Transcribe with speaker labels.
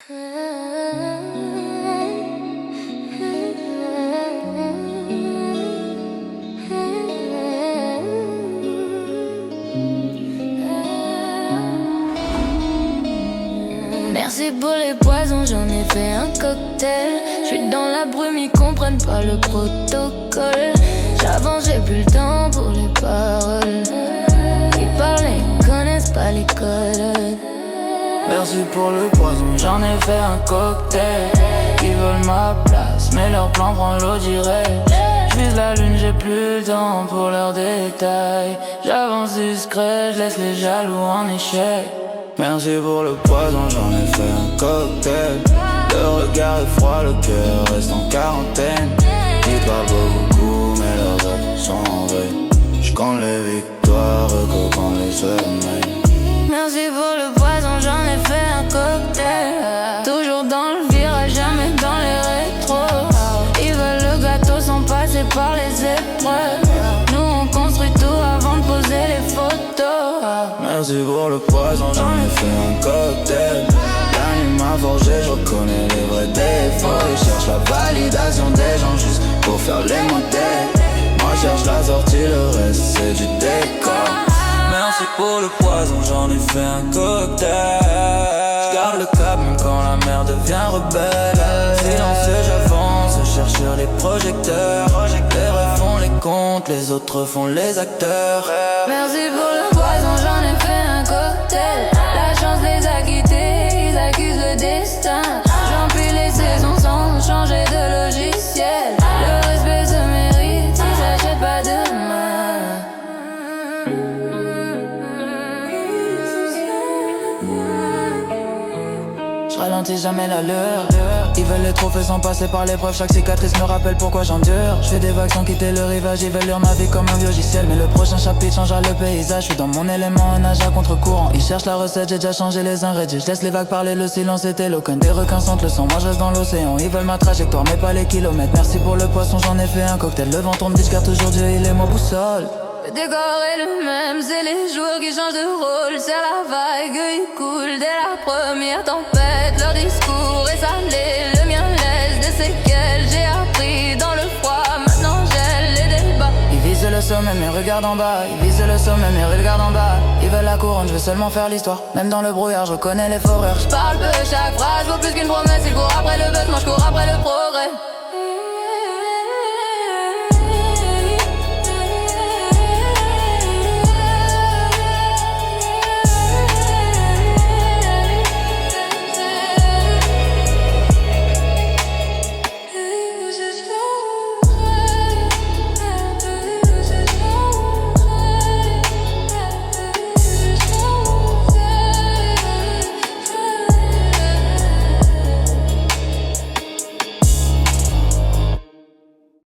Speaker 1: Merci pour les poisons, j'en ai fait un cocktail. J'suis dans la brume, ils comprennent pas le protocole. J'avance, j'ai plus le temps pour les paroles. Ils parlent, ils connaissent pas les codes.
Speaker 2: Merci pour le poison, j'en ai fait un cocktail. Ils veulent ma place, mais leur plan prend l'eau direct. J'vise la lune, j'ai plus le temps pour leurs détails. J'avance discret, j'laisse les jaloux en échec. Merci pour le poison, j'en ai fait un cocktail. Le regard est froid, le cœur reste en quarantaine. Ils parlent beaucoup, mais leurs actes sont en veille. J'compte les victoires, recoupant les sommeils.
Speaker 1: Merci pour le poison, j'en ai fait un cocktail. Toujours dans le virage, jamais dans les rétros. Ils veulent le gâteau sans passer par les épreuves. Nous on construit tout avant de poser les photos.
Speaker 2: Merci pour le poison, j'en ai fait un cocktail. La nuit m'a forgé, je reconnais les vrais défauts. Ils cherchent la validation des gens juste pour faire les modèles. Moi je cherche la sortie, le reste c'est du décor. Merci pour le poison, j'en ai fait un cocktail. J'garde le cap même quand la mer devient rebelle. Silencieux j'avance, je cherche sur les projecteurs. Les vrais font les comptes, les autres font les acteurs.
Speaker 1: Merci pour le poison, j'en ai fait un cocktail. La chance les a quittés, ils accusent le destin. J'empile les saisons sans changer de logiciel. Le respect se mérite, si j'achète pas demain.
Speaker 2: Je ralentis jamais la leur. Ils veulent les trophées sans passer par l'épreuve. Chaque cicatrice me rappelle pourquoi j'endure. Je fais des vagues sans quitter le rivage. Ils veulent lire ma vie comme un logiciel. Mais le prochain chapitre changera le paysage. Je suis dans mon élément, un nage à contre-courant. Ils cherchent la recette, j'ai déjà changé les ingrédients. Je laisse les vagues parler, le silence est éloquent. Des requins sentent le sang, moi je reste dans l'océan. Ils veulent ma trajectoire mais pas les kilomètres. Merci pour le poisson, j'en ai fait un cocktail. Le vent tourne vite car toujours Dieu il est ma boussole.
Speaker 1: Le décor est le même, c'est les jours qui changent de rôle. C'est la vague, il coule dès la première tempête. Leur discours est salé, le mien laisse des séquelles. J'ai appris dans le froid, maintenant gèle les débats.
Speaker 2: Ils visent le sommet mais regardent en bas. Ils visent le sommet mais regardent en bas. Ils veulent la couronne, je veux seulement faire l'histoire. Même dans le brouillard, je reconnais les foreurs.
Speaker 1: Je parle peu, chaque phrase vaut plus qu'une promesse. Il court après le buzz, moi je cours après le progrès.